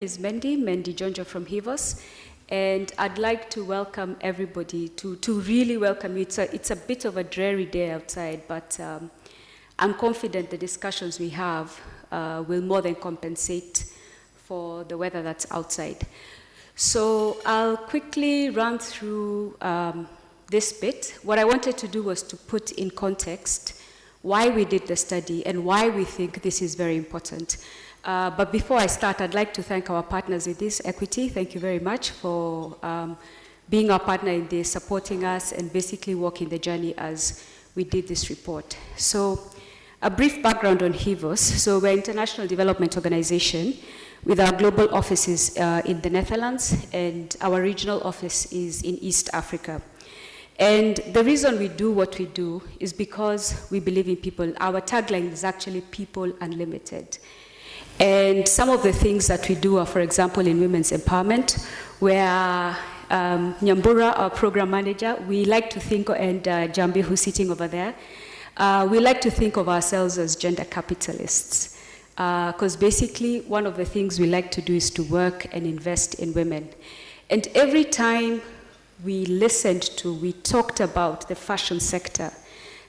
Is Mendy Jonjo from HIVOS, and I'd like to welcome everybody, to really welcome you. It's a bit of a dreary day outside, but I'm confident the discussions we have will more than compensate for the weather that's outside. So I'll quickly run through this bit. What I wanted to do was to put in context why we did the study and why we think this is very important. But before I start, I'd like to thank our partners in this, Equity. Thank you very much for being our partner in this, supporting us, and basically walking the journey as we did this report. So a brief background on HIVOS. So we're an international development organization with our global offices in the Netherlands, and our regional office is in East Africa. And the reason we do what we do is because we believe in people. Our tagline is actually People Unlimited. And some of the things that we do are, for example, in women's empowerment, where Nyambura, our program manager, we like to think, and Jambi, who's sitting over there, we like to think of ourselves as gender capitalists. Because basically, one of the things we like to do is to work and invest in women. And every time we talked about the fashion sector,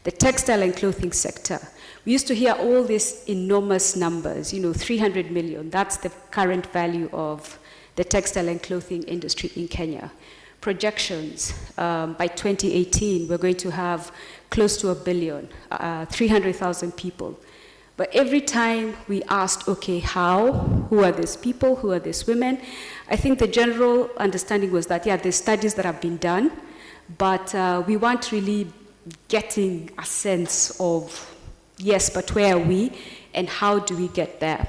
the textile and clothing sector, we used to hear all these enormous numbers, 300 million. That's the current value of the textile and clothing industry in Kenya. Projections, by 2018, we're going to have close to 1 billion, 300,000 people. But every time we asked, okay, how? Who are these people? Who are these women? I think the general understanding was that, yeah, there's studies that have been done, but we weren't really getting a sense of, yes, but where are we, and how do we get there?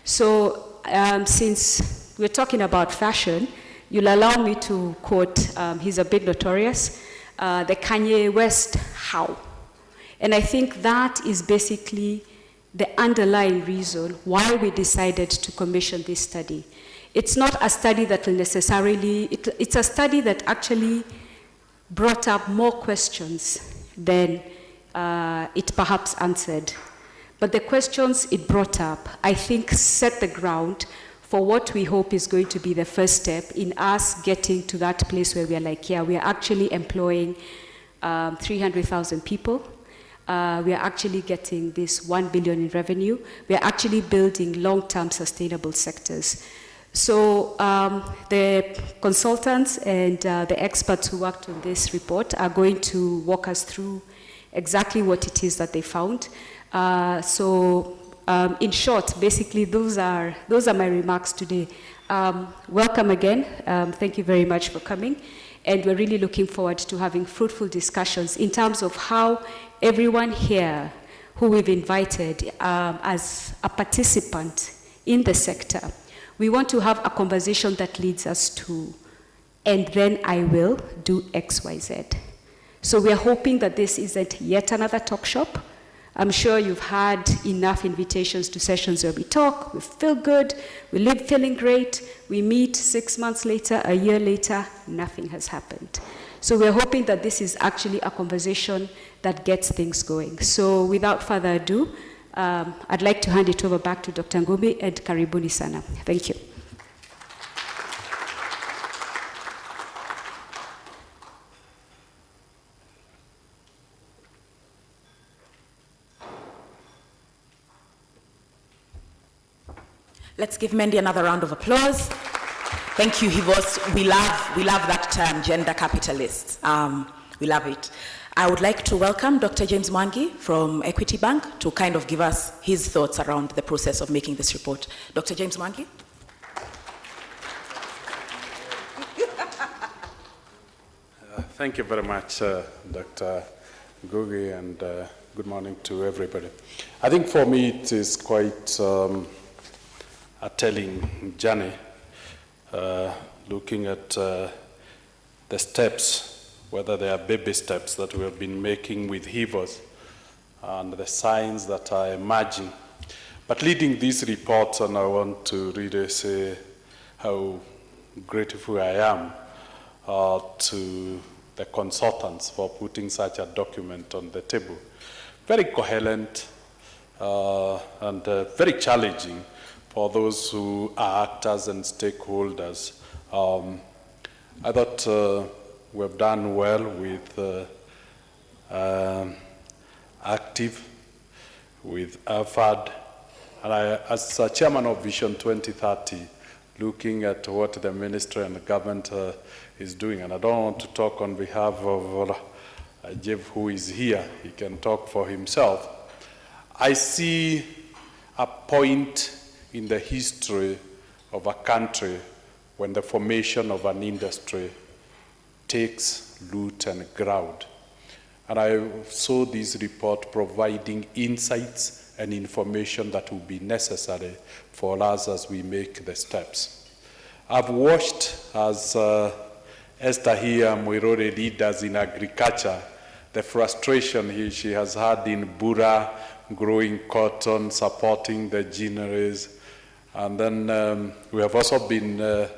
So since we're talking about fashion, you'll allow me to quote, he's a bit notorious, the Kanye West how. And I think that is basically the underlying reason why we decided to commission this study. It's not a study that will necessarily, it's a study that actually brought up more questions than it perhaps answered. But the questions it brought up, I think, set the ground for what we hope is going to be the first step in us getting to that place where we are like, yeah, we are actually employing 300,000 people. We are actually getting this 1 billion in revenue. We are actually building long-term sustainable sectors. So the consultants and the experts who worked on this report are going to walk us through exactly what it is that they found. In short, basically, those are my remarks today. Welcome again. Thank you very much for coming. And we're really looking forward to having fruitful discussions in terms of how everyone here who we've invited as a participant in the sector, we want to have a conversation that leads us to, and then I will do X, Y, Z. So we're hoping that this isn't yet another talk shop. I'm sure you've had enough invitations to sessions where we talk, we feel good, we live feeling great, we meet 6 months later, a year later, nothing has happened. So we're hoping that this is actually a conversation that gets things going. So without further ado, I'd like to hand it over back to Dr. Ngumi and Karibuni Sana. Thank you. Let's give Mendy another round of applause. Thank you, HIVOS. We love that term, gender capitalists. We love it. I would like to welcome Dr. James Mwangi from Equity Bank to kind of give us his thoughts around the process of making this report. Dr. James Mwangi. Thank you very much, Dr. Ngugi, and good morning to everybody. I think for me it is quite a telling journey, looking at the steps, whether they are baby steps that we have been making with HIVOS and the signs that are emerging. But leading this report, and I want to really say how grateful I am to the consultants for putting such a document on the table. Very coherent and very challenging for those who are actors and stakeholders. I thought we've done well with Active, with AFAD, and as chairman of Vision 2030, looking at what the ministry and the government is doing, and I don't want to talk on behalf of Jeff, who is here. He can talk for himself. I see a point in the history of a country when the formation of an industry takes root and ground. And I saw this report providing insights and information that will be necessary for us as we make the steps. I've watched, as Esther here, Moirore leaders in agriculture, the frustration she has had in Bura, growing cotton, supporting the gineries. And then we have also been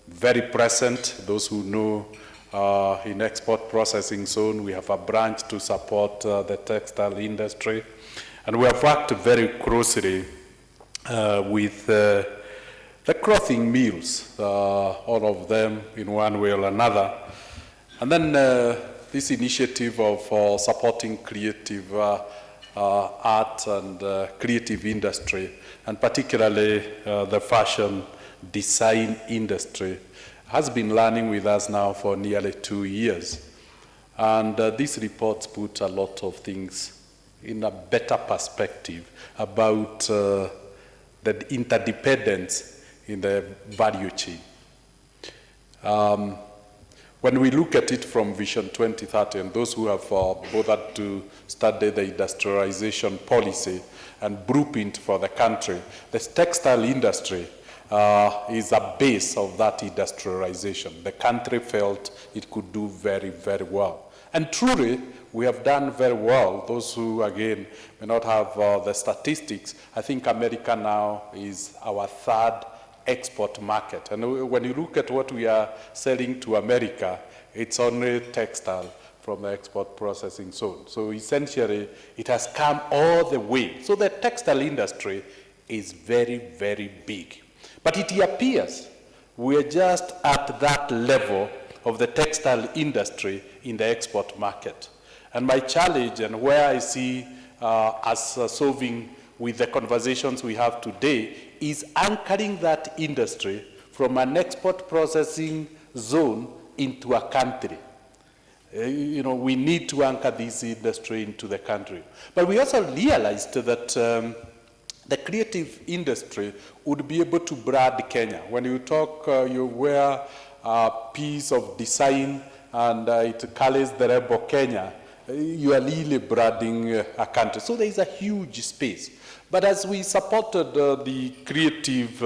very present, those who know, in export processing zone. We have a branch to support the textile industry. And we have worked very closely with the clothing mills, all of them in one way or another. And then this initiative of supporting creative art and creative industry, and particularly the fashion design industry, has been learning with us now for nearly 2 years. And these reports put a lot of things in a better perspective about the interdependence in the value chain. When we look at it from Vision 2030, and those who have bothered to study the industrialization policy and blueprint for the country, the textile industry is a base of that industrialization. The country felt it could do very, very well. And truly, we have done very well. Those who, again, may not have the statistics, I think America now is our third export market. And when you look at what we are selling to America, it's only textile from the export processing zone. So essentially, it has come all the way. So the textile industry is very, very big. But it appears we're just at that level of the textile industry in the export market. And my challenge, and where I see us solving with the conversations we have today, is anchoring that industry from an export processing zone into a country. We need to anchor this industry into the country. But we also realized that the creative industry would be able to brand Kenya. When you talk, you wear a piece of design and it carries the label Kenya, you are really branding a country. So there is a huge space. But as we supported the creative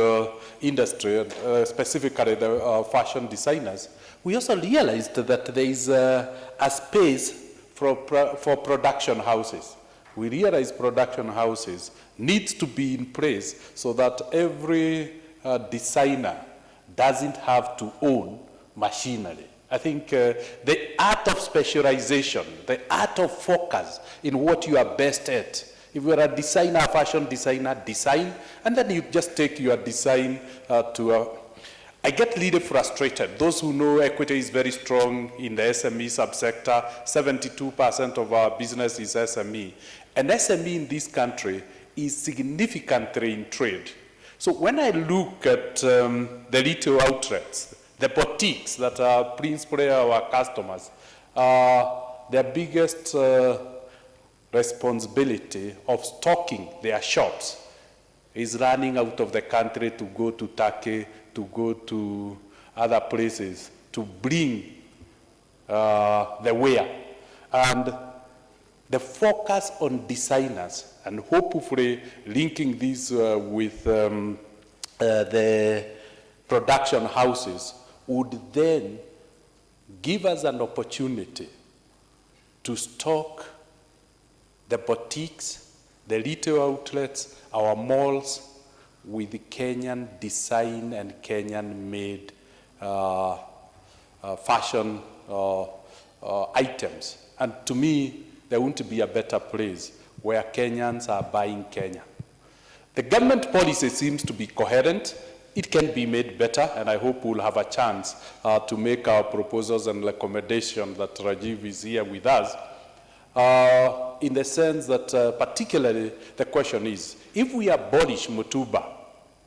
industry, specifically the fashion designers, we also realized that there is a space for production houses. We realize production houses needs to be in place so that every designer doesn't have to own machinery. I think the art of specialization, the art of focus in what you are best at. If you're a designer, a fashion designer, design, and then you just take your design to I get really frustrated. Those who know Equity is very strong in the SME subsector. 72% of our business is SME. And SME in this country is significantly in trade. So when I look at the retail outlets, the boutiques that are principally our customers, their biggest responsibility of stocking their shops is running out of the country to go to Turkey, to go to other places, to bring the wear. And the focus on designers, and hopefully linking this with the production houses, would then give us an opportunity to stock the boutiques, the retail outlets, our malls, with Kenyan design and Kenyan made fashion items. And to me, there won't be a better place where Kenyans are buying Kenya. The government policy seems to be coherent. It can be made better, and I hope we'll have a chance to make our proposals and recommendations that Rajiv is here with us, in the sense that particularly the question is, if we abolish Mutuba,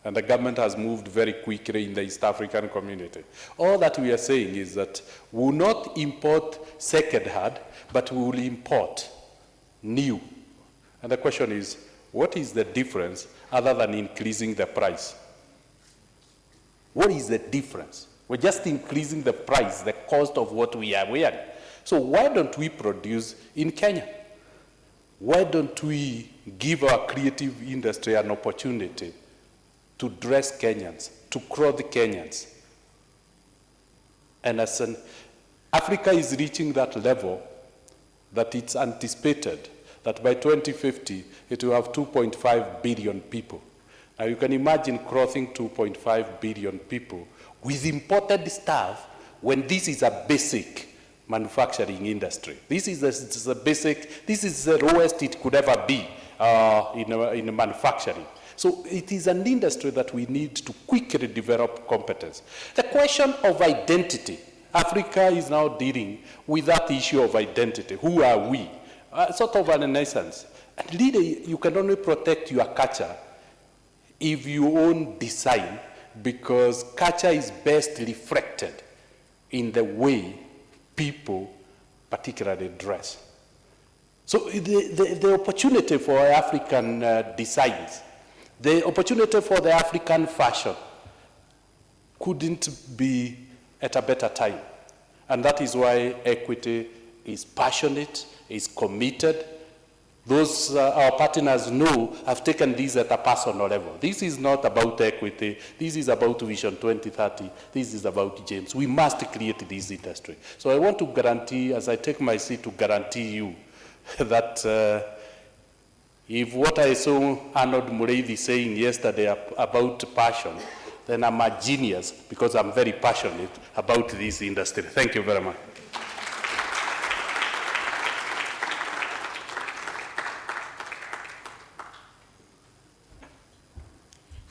and the government has moved very quickly in the East African community, all that we are saying is that we will not import second-hand, but we will import new. And the question is, what is the difference other than increasing the price? What is the difference? We're just increasing the price, the cost of what we are wearing. So why don't we produce in Kenya? Why don't we give our creative industry an opportunity to dress Kenyans, to clothe Kenyans? And as Africa is reaching that level that it's anticipated that by 2050, it will have 2.5 billion people. Now you can imagine clothing 2.5 billion people with imported stuff when this is a basic manufacturing industry. This is the lowest it could ever be in manufacturing. So it is an industry that we need to quickly develop competence. The question of identity, Africa is now dealing with that issue of identity. Who are we? Sort of an essence. And really, you can only protect your culture if you own design, because culture is best reflected in the way people particularly dress. So the opportunity for African designs, the opportunity for the African fashion couldn't be at a better time. And that is why Equity is passionate, is committed. Those our partners know have taken this at a personal level. This is not about Equity. This is about Vision 2030. This is about James. We must create this industry. So I want to guarantee, as I take my seat, to guarantee you that if what I saw Arnold Mureithi saying yesterday about passion, then I'm a genius, because I'm very passionate about this industry. Thank you very much.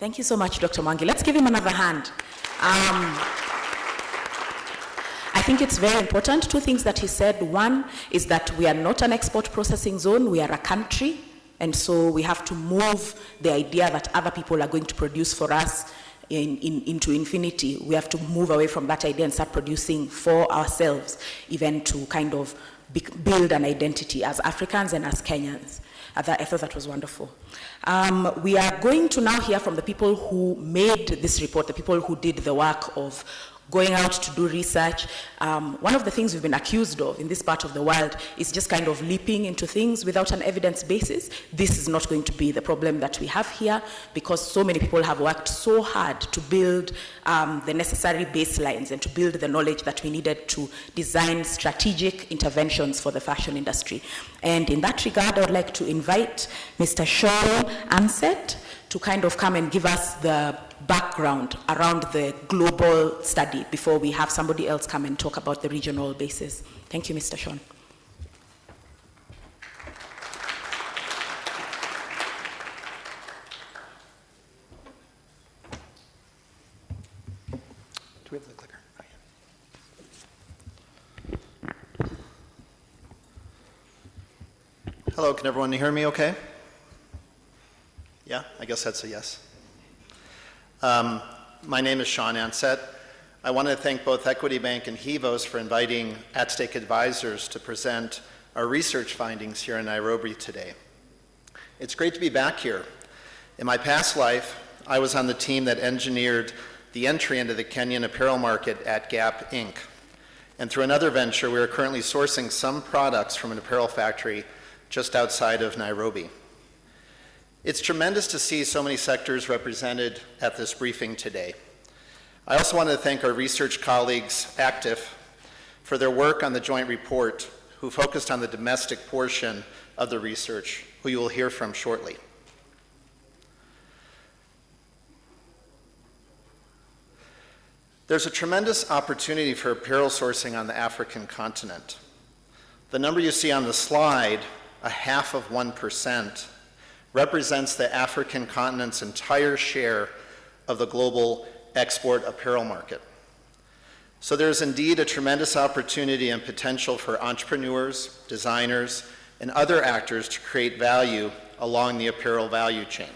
Thank you so much, Dr. Mwangi. Let's give him another hand. I think it's very important. Two things that he said. One is that we are not an export processing zone, we are a country. And so we have to move the idea that other people are going to produce for us into infinity. We have to move away from that idea and start producing for ourselves, even to kind of build an identity as Africans and as Kenyans. I thought that was wonderful. We are going to now hear from the people who made this report, the people who did the work of going out to do research. One of the things we've been accused of in this part of the world is just kind of leaping into things without an evidence basis. This is not going to be the problem that we have here, because so many people have worked so hard to build the necessary baselines and to build the knowledge that we needed to design strategic interventions for the fashion industry. And in that regard, I would like to invite Mr. Sean Ansett to kind of come and give us the background around the global study before we have somebody else come and talk about the regional basis. Thank you, Mr. Sean. Do we have the clicker? Hello, can everyone hear me okay? Yeah, I guess that's a yes. My name is Sean Ansett. I want to thank both Equity Bank and HEVOS for inviting at-stake advisors to present our research findings here in Nairobi today. It's great to be back here. In my past life, I was on the team that engineered the entry into the Kenyan apparel market at Gap Inc. And through another venture, we are currently sourcing some products from an apparel factory just outside of Nairobi. It's tremendous to see so many sectors represented at this briefing today. I also want to thank our research colleagues, Active, for their work on the joint report, who focused on the domestic portion of the research, who you will hear from shortly. There's a tremendous opportunity for apparel sourcing on the African continent. The number you see on the slide, 0.5%, represents the African continent's entire share of the global export apparel market. So there's indeed a tremendous opportunity and potential for entrepreneurs, designers, and other actors to create value along the apparel value chain.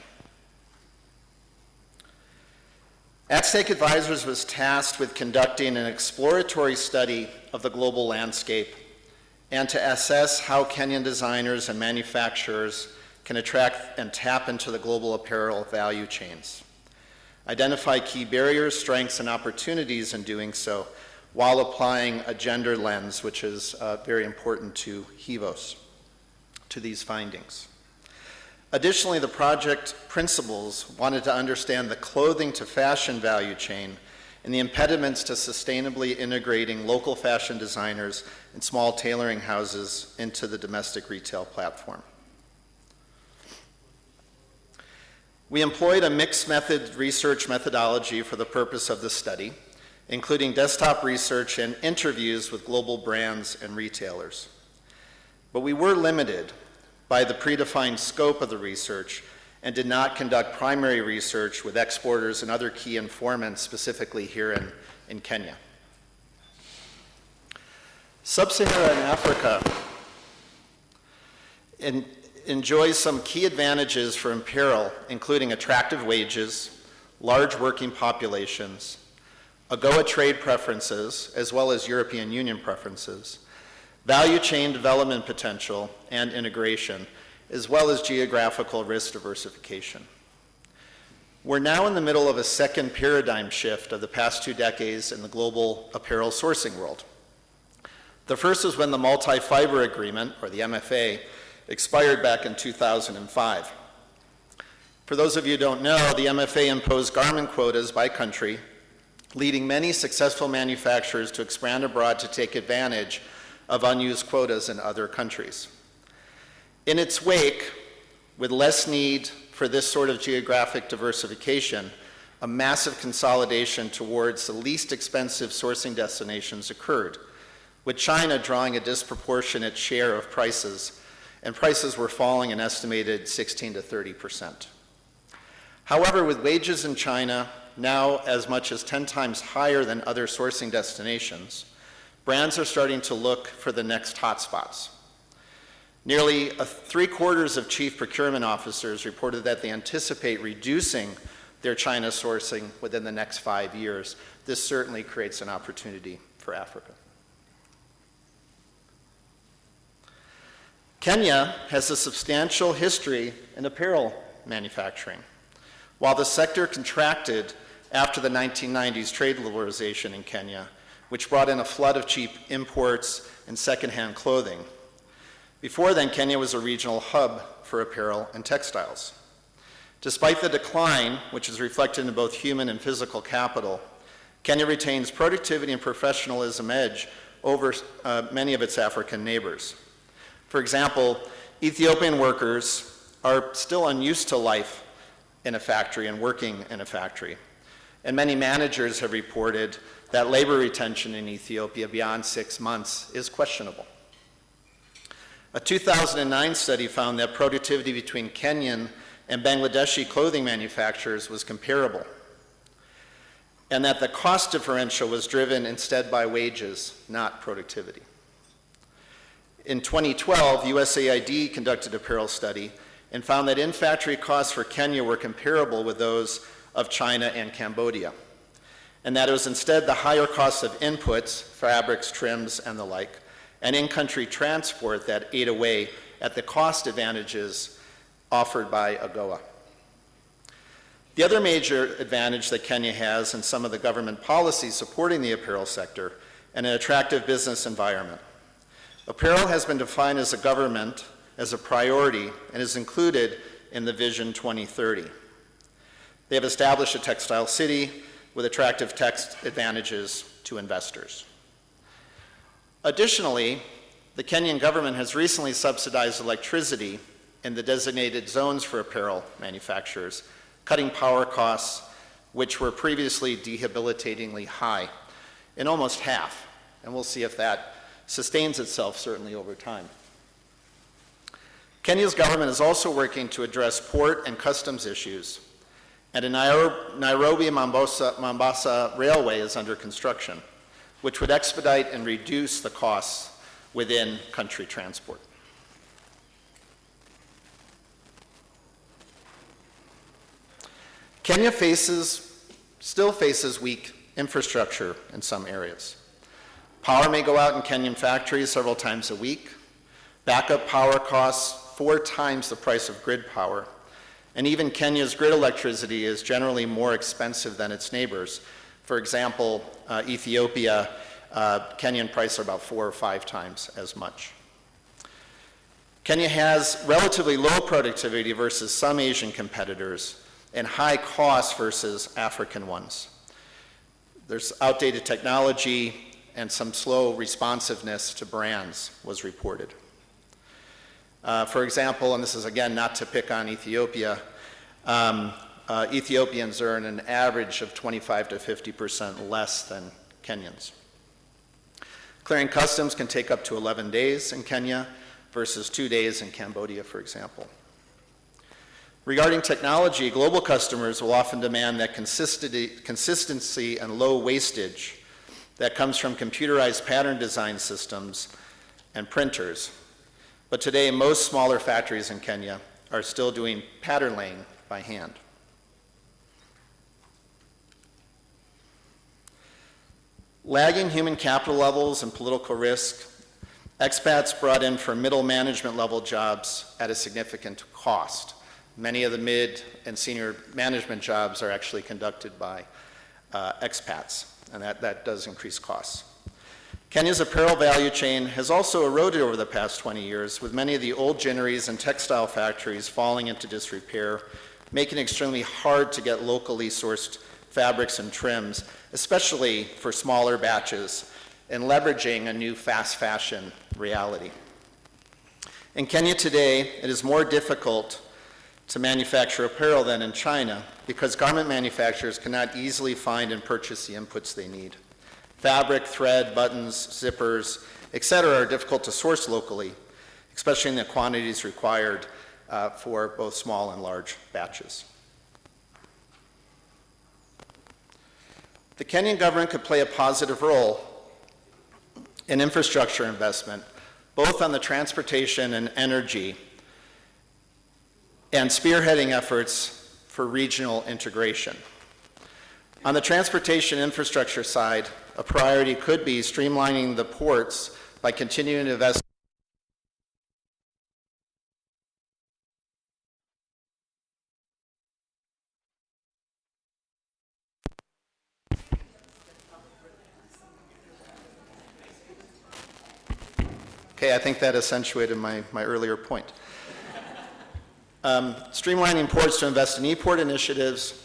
At-Stake Advisors was tasked with conducting an exploratory study of the global landscape and to assess how Kenyan designers and manufacturers can attract and tap into the global apparel value chains, identify key barriers, strengths, and opportunities in doing so, while applying a gender lens, which is very important to HEVOS, to these findings. Additionally, the project principals wanted to understand the clothing to fashion value chain and the impediments to sustainably integrating local fashion designers and small tailoring houses into the domestic retail platform. We employed a mixed method research methodology for the purpose of the study, including desktop research and interviews with global brands and retailers. But we were limited by the predefined scope of the research and did not conduct primary research with exporters and other key informants, specifically here in Kenya. Sub-Saharan Africa enjoys some key advantages for apparel, including attractive wages, large working populations, AGOA trade preferences, as well as European Union preferences, value chain development potential and integration, as well as geographical risk diversification. We're now in the middle of a second paradigm shift of the past 2 decades in the global apparel sourcing world. The first is when the Multi-Fiber Agreement, or the MFA, expired back in 2005. For those of you who don't know, the MFA imposed garment quotas by country, leading many successful manufacturers to expand abroad to take advantage of unused quotas in other countries. In its wake, with less need for this sort of geographic diversification, a massive consolidation towards the least expensive sourcing destinations occurred, with China drawing a disproportionate share of prices, and prices were falling an estimated 16 to 30%. However, with wages in China now as much as 10 times higher than other sourcing destinations, brands are starting to look for the next hotspots. Nearly 3/4 of chief procurement officers reported that they anticipate reducing their China sourcing within the next 5 years. This certainly creates an opportunity for Africa. Kenya has a substantial history in apparel manufacturing. While the sector contracted after the 1990s trade liberalization in Kenya, which brought in a flood of cheap imports and secondhand clothing. Before then, Kenya was a regional hub for apparel and textiles. Despite the decline, which is reflected in both human and physical capital, Kenya retains productivity and professionalism edge over many of its African neighbors. For example, Ethiopian workers are still unused to life in a factory and working in a factory. And many managers have reported that labor retention in Ethiopia beyond 6 months is questionable. A 2009 study found that productivity between Kenyan and Bangladeshi clothing manufacturers was comparable, and that the cost differential was driven instead by wages, not productivity. In 2012, USAID conducted an apparel study and found that in-factory costs for Kenya were comparable with those of China and Cambodia, and that it was instead the higher cost of inputs, fabrics, trims, and the like, and in-country transport that ate away at the cost advantages offered by AGOA. The other major advantage that Kenya has in some of the government policies supporting the apparel sector and an attractive business environment. Apparel has been defined as a government as a priority and is included in the Vision 2030. They have established a textile city with attractive tax advantages to investors. Additionally, the Kenyan government has recently subsidized electricity in the designated zones for apparel manufacturers, cutting power costs, which were previously debilitatingly high, in almost half. And we'll see if that sustains itself, certainly over time. Kenya's government is also working to address port and customs issues, and a Nairobi-Mombasa railway is under construction, which would expedite and reduce the costs within country transport. Kenya still faces weak infrastructure in some areas. Power may go out in Kenyan factories several times a week. Backup power costs 4 times the price of grid power. And even Kenya's grid electricity is generally more expensive than its neighbors. For example, Ethiopia, Kenyan prices are about 4 or 5 times as much. Kenya has relatively low productivity versus some Asian competitors and high costs versus African ones. There's outdated technology and some slow responsiveness to brands was reported. For example, and this is again not to pick on Ethiopia, Ethiopians earn an average of 25 to 50% less than Kenyans. Clearing customs can take up to 11 days in Kenya versus 2 days in Cambodia, for example. Regarding technology, global customers will often demand that consistency and low wastage that comes from computerized pattern design systems and printers. But today, most smaller factories in Kenya are still doing pattern laying by hand. Lagging human capital levels and political risk, expats brought in for middle management level jobs at a significant cost. Many of the mid and senior management jobs are actually conducted by expats, and that does increase costs. Kenya's apparel value chain has also eroded over the past 20 years, with many of the old ginneries and textile factories falling into disrepair, making it extremely hard to get locally sourced fabrics and trims, especially for smaller batches, and leveraging a new fast fashion reality. In Kenya today, it is more difficult to manufacture apparel than in China because garment manufacturers cannot easily find and purchase the inputs they need. Fabric, thread, buttons, zippers, etc. are difficult to source locally, especially in the quantities required for both small and large batches. The Kenyan government could play a positive role in infrastructure investment, both on the transportation and energy, and spearheading efforts for regional integration. On the transportation infrastructure side, a priority could be streamlining the ports by continuing to invest. Okay, I think that accentuated my earlier point. Streamlining ports to invest in e-port initiatives,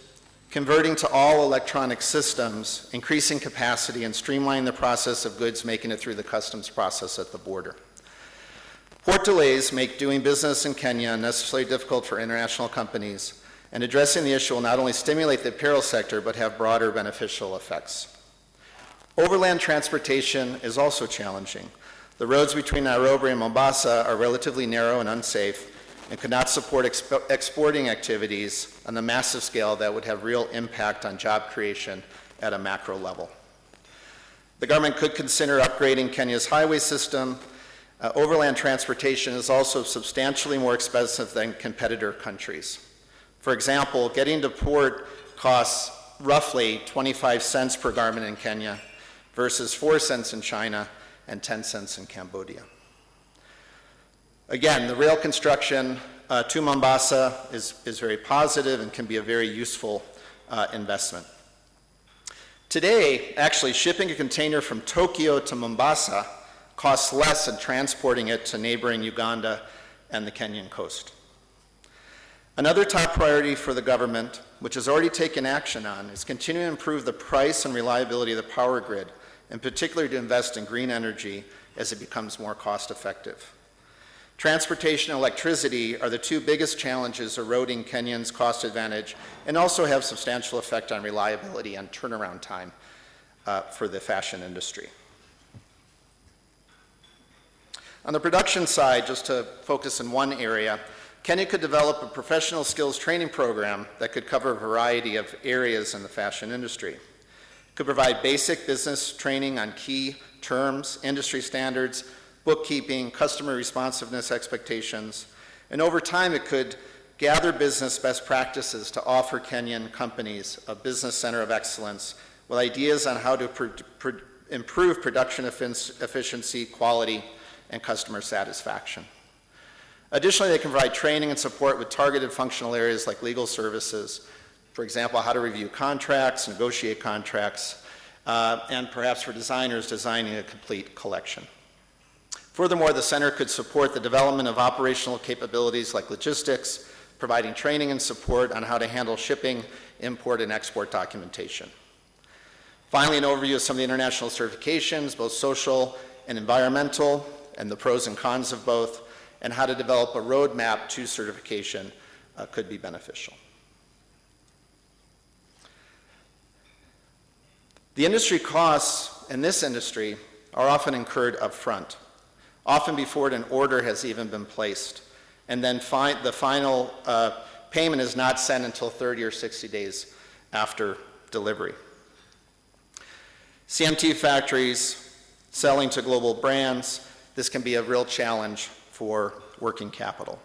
converting to all electronic systems, increasing capacity, and streamlining the process of goods making it through the customs process at the border. Port delays make doing business in Kenya unnecessarily difficult for international companies, and addressing the issue will not only stimulate the apparel sector, but have broader beneficial effects. Overland transportation is also challenging. The roads between Nairobi and Mombasa are relatively narrow and unsafe, and could not support exporting activities on the massive scale that would have real impact on job creation at a macro level. The government could consider upgrading Kenya's highway system. Overland transportation is also substantially more expensive than competitor countries. For example, getting to port costs roughly 25 cents per garment in Kenya versus 4 cents in China and 10 cents in Cambodia. Again, the rail construction to Mombasa is very positive and can be a very useful investment. Today, actually, shipping a container from Tokyo to Mombasa costs less than transporting it to neighboring Uganda and the Kenyan coast. Another top priority for the government, which has already taken action on, is continuing to improve the price and reliability of the power grid, in particular to invest in green energy as it becomes more cost-effective. Transportation and electricity are the two biggest challenges eroding Kenyans' cost advantage and also have substantial effect on reliability and turnaround time for the fashion industry. On the production side, just to focus in one area, Kenya could develop a professional skills training program that could cover a variety of areas in the fashion industry. It could provide basic business training on key terms, industry standards, bookkeeping, customer responsiveness expectations, and over time it could gather business best practices to offer Kenyan companies a business center of excellence with ideas on how to improve production efficiency, quality, and customer satisfaction. Additionally, they can provide training and support with targeted functional areas like legal services, for example, how to review contracts, negotiate contracts, and perhaps for designers, designing a complete collection. Furthermore, the center could support the development of operational capabilities like logistics, providing training and support on how to handle shipping, import, and export documentation. Finally, an overview of some of the international certifications, both social and environmental, and the pros and cons of both, and how to develop a roadmap to certification could be beneficial. The industry costs in this industry are often incurred up front, often before an order has even been placed, and then the final payment is not sent until 30 or 60 days after delivery. CMT factories selling to global brands, this can be a real challenge for working capital.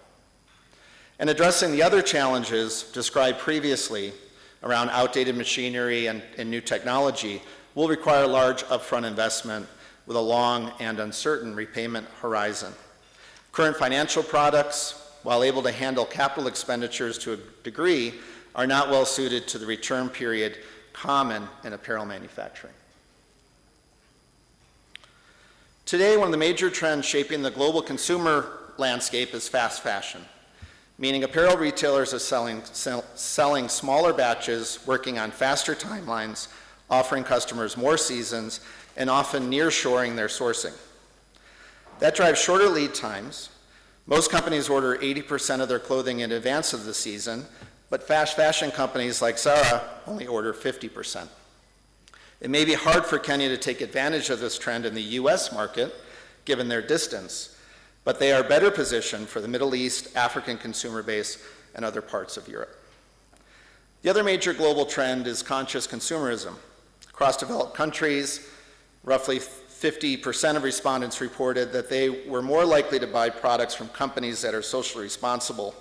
And addressing the other challenges described previously around outdated machinery and new technology will require large upfront investment with a long and uncertain repayment horizon. Current financial products, while able to handle capital expenditures to a degree, are not well suited to the return period common in apparel manufacturing. Today, one of the major trends shaping the global consumer landscape is fast fashion, meaning apparel retailers are selling smaller batches, working on faster timelines, offering customers more seasons, and often nearshoring their sourcing. That drives shorter lead times. Most companies order 80% of their clothing in advance of the season, but fast fashion companies like Zara only order 50%. It may be hard for Kenya to take advantage of this trend in the US market, given their distance, but they are better positioned for the Middle East, African consumer base, and other parts of Europe. The other major global trend is conscious consumerism. Across developed countries, roughly 50% of respondents reported that they were more likely to buy products from companies that are socially responsible,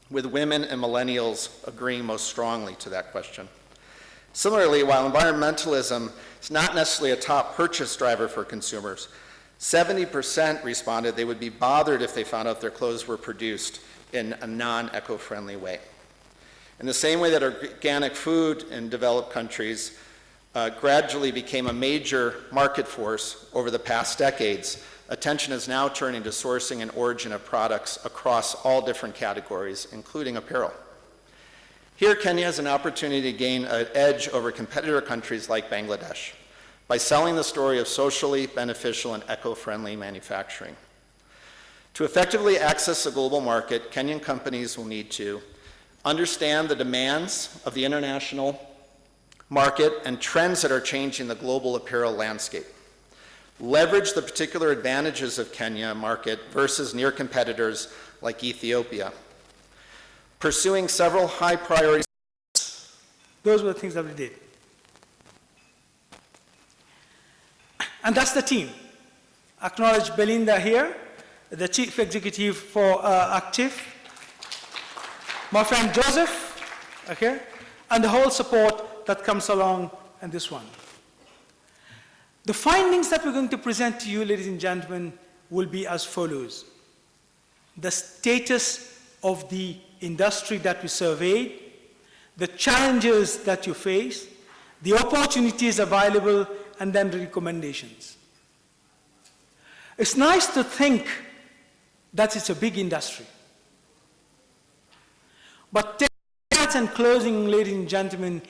with women and millennials agreeing most strongly to that question. Similarly, while environmentalism is not necessarily a top purchase driver for consumers, 70% responded they would be bothered if they found out their clothes were produced in a non-eco-friendly way. In the same way that organic food in developed countries gradually became a major market force over the past decades, attention is now turning to sourcing and origin of products across all different categories, including apparel. Here, Kenya has an opportunity to gain an edge over competitor countries like Bangladesh by selling the story of socially beneficial and eco-friendly manufacturing. To effectively access the global market, Kenyan companies will need to understand the demands of the international market and trends that are changing the global apparel landscape, leverage the particular advantages of Kenya market versus near competitors like Ethiopia, pursuing several high priority. Those were the things that we did. And that's the team. Acknowledge Belinda here, the chief executive for Active, my friend Joseph, okay, and the whole support that comes along in this one. The findings that we're going to present to you, ladies and gentlemen, will be as follows. The status of the industry that we surveyed, the challenges that you face, the opportunities available, and then the recommendations. It's nice to think that it's a big industry. But in closing, ladies and gentlemen,